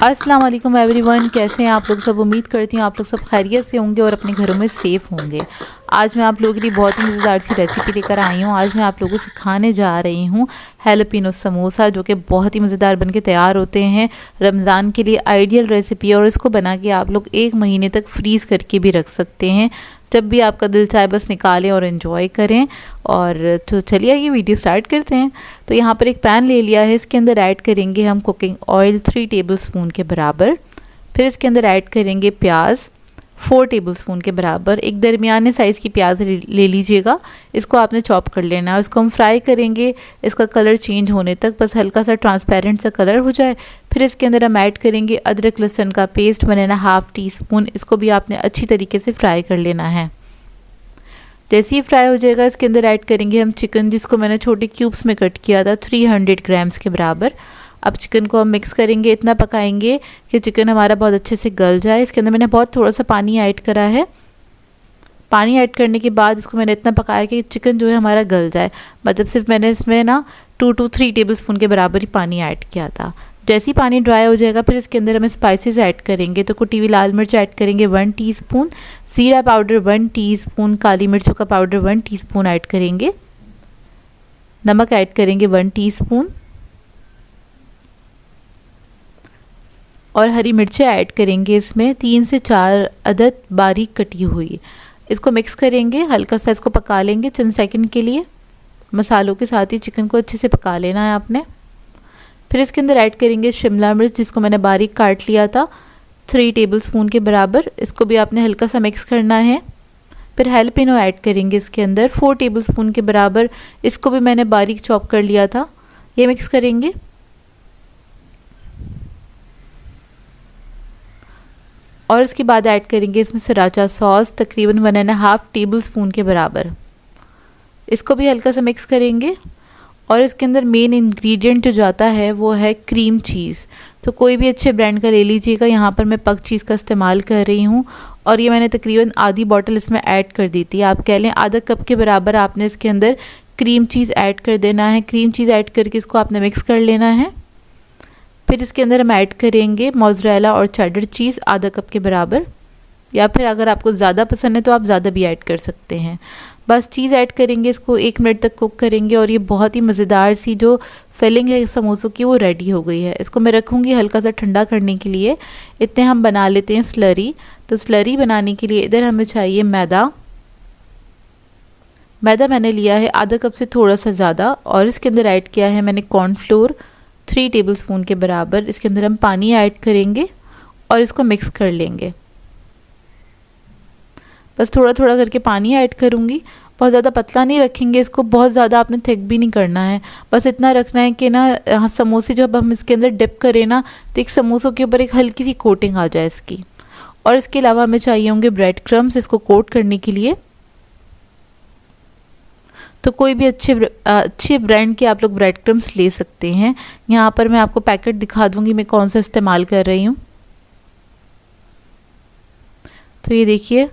अस्सलाम वालेकुम एवरीवन, कैसे हैं आप लोग सब। उम्मीद करती हूँ आप लोग सब खैरियत से होंगे और अपने घरों में सेफ़ होंगे। आज मैं आप लोगों के लिए बहुत ही मज़ेदार सी रेसिपी लेकर आई हूँ। आज मैं आप लोगों को सिखाने जा रही हूँ हैलोपिनो समोसा, जो कि बहुत ही मज़ेदार बनके तैयार होते हैं। रमज़ान के लिए आइडियल रेसिपी है और इसको बना के आप लोग 1 महीने तक फ्रीज़ करके भी रख सकते हैं। जब भी आपका दिल चाहे बस निकालें और एंजॉय करें। और तो चलिए ये वीडियो स्टार्ट करते हैं। तो यहाँ पर एक पैन ले लिया है, इसके अंदर ऐड करेंगे हम कुकिंग ऑयल 3 टेबलस्पून के बराबर। फिर इसके अंदर ऐड करेंगे प्याज 4 टेबलस्पून के बराबर। एक दरमियाने साइज़ की प्याज ले लीजिएगा, इसको आपने चॉप कर लेना है। इसको हम फ्राई करेंगे इसका कलर चेंज होने तक, बस हल्का सा ट्रांसपेरेंट सा कलर हो जाए। फिर इसके अंदर हम ऐड करेंगे अदरक लहसुन का पेस्ट 1.5 टीस्पून। इसको भी आपने अच्छी तरीके से फ्राई कर लेना है। जैसे ही फ्राई हो जाएगा इसके अंदर ऐड करेंगे हम चिकन, जिसको मैंने छोटे क्यूब्स में कट किया था 300 ग्राम्स के बराबर। अब चिकन को हम मिक्स करेंगे, इतना पकाएंगे कि चिकन हमारा बहुत अच्छे से गल जाए। इसके अंदर मैंने बहुत थोड़ा सा पानी ऐड करा है। पानी ऐड करने के बाद इसको मैंने इतना पकाया कि चिकन जो है हमारा गल जाए, मतलब सिर्फ मैंने इसमें ना 2 to 3 टेबलस्पून के बराबर ही पानी ऐड किया था। जैसे ही पानी ड्राई हो जाएगा फिर इसके अंदर हमें स्पाइसेस ऐड करेंगे। तो कुटी हुई लाल मिर्च ऐड करेंगे 1 टीस्पून, ज़ीरा पाउडर 1 टीस्पून, काली मिर्चों का पाउडर 1 टीस्पून ऐड करेंगे, नमक ऐड करेंगे 1 टीस्पून और हरी मिर्चें ऐड करेंगे इसमें 3 से 4 अदद बारीक कटी हुई। इसको मिक्स करेंगे, हल्का सा इसको पका लेंगे चंद सेकंड के लिए। मसालों के साथ ही चिकन को अच्छे से पका लेना है आपने। फिर इसके अंदर ऐड करेंगे शिमला मिर्च, जिसको मैंने बारीक काट लिया था 3 टेबलस्पून के बराबर। इसको भी आपने हल्का सा मिक्स करना है। फिर हैलोपिनो ऐड करेंगे इसके अंदर 4 टेबलस्पून के बराबर। इसको भी मैंने बारीक चॉप कर लिया था। ये मिक्स करेंगे और इसके बाद ऐड करेंगे इसमें सराचा सॉस तकरीबन 1.5 टेबलस्पून के बराबर। इसको भी हल्का सा मिक्स करेंगे और इसके अंदर मेन इंग्रेडिएंट जो जाता है वो है क्रीम चीज़। तो कोई भी अच्छे ब्रांड का ले लीजिएगा। यहाँ पर मैं पक चीज़ का इस्तेमाल कर रही हूँ और ये मैंने तकरीबन आधी बॉटल इसमें ऐड कर दी थी। आप कह लें आधा कप के बराबर आपने इसके अंदर क्रीम चीज़ ऐड कर देना है। क्रीम चीज़ ऐड करके इसको आपने मिक्स कर लेना है। फिर इसके अंदर हम ऐड करेंगे मोज़रेला और चेडर चीज़ आधा कप के बराबर, या फिर अगर आपको ज़्यादा पसंद है तो आप ज़्यादा भी ऐड कर सकते हैं। बस चीज़ ऐड करेंगे, इसको 1 मिनट तक कुक करेंगे और ये बहुत ही मज़ेदार सी जो फिलिंग है समोसों की वो रेडी हो गई है। इसको मैं रखूँगी हल्का सा ठंडा करने के लिए। इतने हम बना लेते हैं स्लरी। तो स्लरी बनाने के लिए इधर हमें चाहिए मैदा मैंने लिया है आधा कप से थोड़ा सा ज़्यादा और इसके अंदर ऐड किया है मैंने कॉर्नफ्लोर 3 टेबलस्पून के बराबर। इसके अंदर हम पानी ऐड करेंगे और इसको मिक्स कर लेंगे। बस थोड़ा थोड़ा करके पानी ऐड करूँगी, बहुत ज़्यादा पतला नहीं रखेंगे इसको, बहुत ज़्यादा आपने थिक भी नहीं करना है। बस इतना रखना है कि ना समोसे जब हम इसके अंदर डिप करें ना तो एक समोसों के ऊपर एक हल्की सी कोटिंग आ जाए इसकी। और इसके अलावा हमें चाहिए होंगे ब्रेड क्रम्स इसको कोट करने के लिए। तो कोई भी अच्छे ब्रांड के आप लोग ब्रेड क्रम्स ले सकते हैं। यहाँ पर मैं आपको पैकेट दिखा दूँगी मैं कौन सा इस्तेमाल कर रही हूँ। तो ये देखिए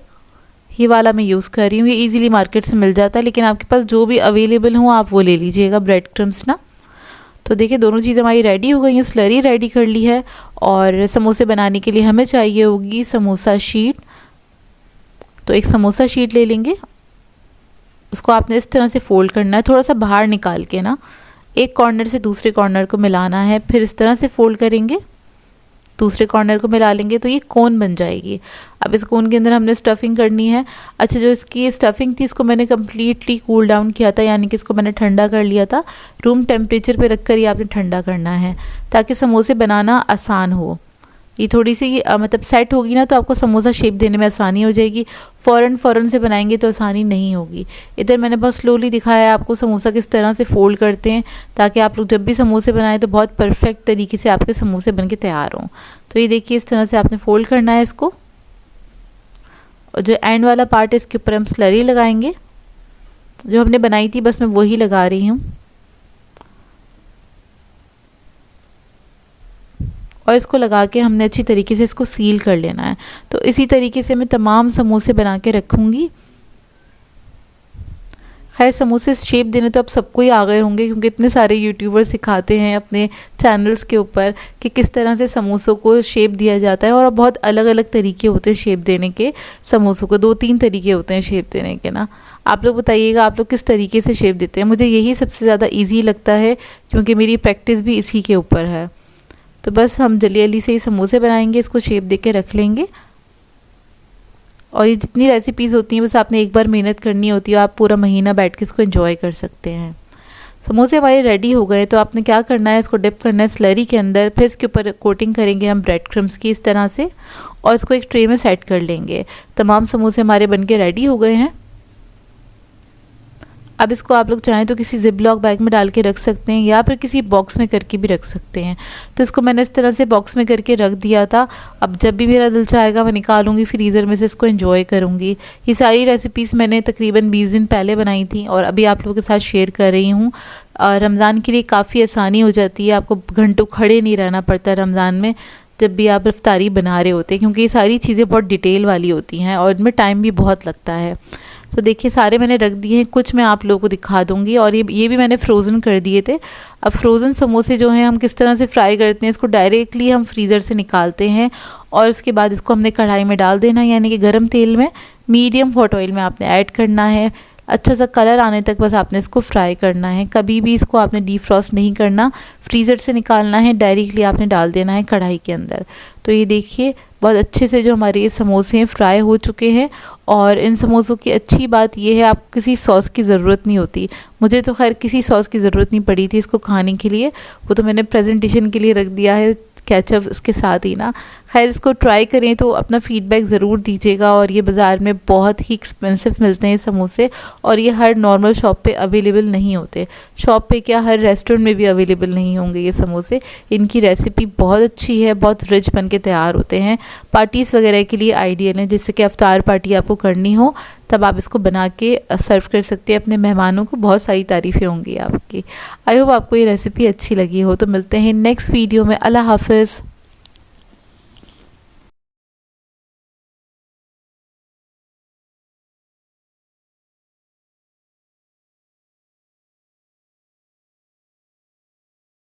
ये वाला मैं यूज़ कर रही हूँ। ये इजीली मार्केट से मिल जाता है, लेकिन आपके पास जो भी अवेलेबल हो आप वो ले लीजिएगा ब्रेड क्रम्स ना। तो देखिए दोनों चीज़ें हमारी रेडी हो गई हैं। स्लरी रेडी कर ली है और समोसे बनाने के लिए हमें चाहिए होगी समोसा शीट। तो एक समोसा शीट ले लेंगे, उसको आपने इस तरह से फ़ोल्ड करना है, थोड़ा सा बाहर निकाल के ना एक कॉर्नर से दूसरे कॉर्नर को मिलाना है। फिर इस तरह से फ़ोल्ड करेंगे, दूसरे कॉर्नर को मिला लेंगे तो ये कोन बन जाएगी। अब इस कोन के अंदर हमने स्टफिंग करनी है। अच्छा, जो इसकी स्टफिंग थी इसको मैंने कम्प्लीटली कूल डाउन किया था, यानी कि इसको मैंने ठंडा कर लिया था। रूम टेम्परेचर पे रख कर ही आपने ठंडा करना है ताकि समोसे बनाना आसान हो। ये थोड़ी सी मतलब सेट होगी ना तो आपको समोसा शेप देने में आसानी हो जाएगी। फ़ौरन से बनाएंगे तो आसानी नहीं होगी। इधर मैंने बहुत स्लोली दिखाया है आपको समोसा किस तरह से फ़ोल्ड करते हैं, ताकि आप लोग जब भी समोसे बनाएं तो बहुत परफेक्ट तरीके से आपके समोसे बन के तैयार हों। तो ये देखिए इस तरह से आपने फ़ोल्ड करना है इसको, और जो एंड वाला पार्ट है इसके ऊपर हम स्लरी लगाएंगे। जो हमने बनाई थी बस मैं वही लगा रही हूँ और इसको लगा के हमने अच्छी तरीके से इसको सील कर लेना है। तो इसी तरीके से मैं तमाम समोसे बना के रखूँगी। खैर समोसे शेप देने तो अब सबको ही आ गए होंगे, क्योंकि इतने सारे यूट्यूबर सिखाते हैं अपने चैनल्स के ऊपर कि किस तरह से समोसों को शेप दिया जाता है। और बहुत अलग अलग तरीके होते हैं शेप देने के। समोसों को 2-3 तरीके होते हैं शेप देने के ना। आप लोग बताइएगा आप लोग किस तरीके से शेप देते हैं। मुझे यही सबसे ज़्यादा ईजी लगता है, क्योंकि मेरी प्रैक्टिस भी इसी के ऊपर है। तो बस हम जल्दी जल्दी से ही समोसे बनाएंगे, इसको शेप दे के रख लेंगे। और ये जितनी रेसिपीज़ होती हैं बस आपने एक बार मेहनत करनी होती है, आप पूरा महीना बैठ के इसको एंजॉय कर सकते हैं। समोसे हमारे रेडी हो गए, तो आपने क्या करना है, इसको डिप करना है स्लरी के अंदर। फिर इसके ऊपर कोटिंग करेंगे हम ब्रेड क्रम्स की इस तरह से, और इसको एक ट्रे में सेट कर लेंगे। तमाम समोसे हमारे बनके रेडी हो गए हैं। अब इसको आप लोग चाहें तो किसी जिप लॉक बैग में डाल के रख सकते हैं, या फिर किसी बॉक्स में करके भी रख सकते हैं। तो इसको मैंने इस तरह से बॉक्स में करके रख दिया था। अब जब भी मेरा दिल चाहेगा मैं निकालूंगी फ्रीज़र में से, इसको एंजॉय करूंगी। ये सारी रेसिपीज़ मैंने तकरीबन 20 दिन पहले बनाई थी, और अभी आप लोगों के साथ शेयर कर रही हूँ। रमज़ान के लिए काफ़ी आसानी हो जाती है, आपको घंटों खड़े नहीं रहना पड़ता रमज़ान में जब भी आप इफ्तारी बना रहे होते हैं, क्योंकि ये सारी चीज़ें बहुत डिटेल वाली होती हैं और इनमें टाइम भी बहुत लगता है। तो देखिए सारे मैंने रख दिए हैं, कुछ मैं आप लोगों को दिखा दूंगी। और ये भी मैंने फ्रोज़न कर दिए थे। अब फ्रोज़न समोसे जो हैं हम किस तरह से फ्राई करते हैं, इसको डायरेक्टली हम फ्रीज़र से निकालते हैं, और उसके बाद इसको हमने कढ़ाई में डाल देना है, यानी कि गर्म तेल में मीडियम हॉट ऑयल में आपने ऐड करना है। अच्छा सा कलर आने तक बस आपने इसको फ्राई करना है। कभी भी इसको आपने डीप फ्रॉस्ट नहीं करना, फ्रीज़र से निकालना है, डायरेक्टली आपने डाल देना है कढ़ाई के अंदर। तो ये देखिए बहुत अच्छे से जो हमारे ये समोसे हैं फ्राई हो चुके हैं। और इन समोसों की अच्छी बात ये है, आपको किसी सॉस की ज़रूरत नहीं होती। मुझे तो खैर किसी सॉस की ज़रूरत नहीं पड़ी थी इसको खाने के लिए, वो तो मैंने प्रेजेंटेशन के लिए रख दिया है केचप इसके साथ ही ना। खैर इसको ट्राई करें तो अपना फ़ीडबैक ज़रूर दीजिएगा। और ये बाज़ार में बहुत ही एक्सपेंसिव मिलते हैं समोसे, और ये हर नॉर्मल शॉप पे अवेलेबल नहीं होते। शॉप पे क्या, हर रेस्टोरेंट में भी अवेलेबल नहीं होंगे ये समोसे। इनकी रेसिपी बहुत अच्छी है, बहुत रिच बन के तैयार होते हैं। पार्टीज़ वगैरह के लिए आइडियल हैं, जैसे कि अफ्तार पार्टी आपको करनी हो तब आप इसको बना के सर्व कर सकते हैं अपने मेहमानों को। बहुत सारी तारीफ़ें होंगी आपकी। आई होप आपको ये रेसिपी अच्छी लगी हो। तो मिलते हैं नेक्स्ट वीडियो में। अल्लाह हाफ़िज़।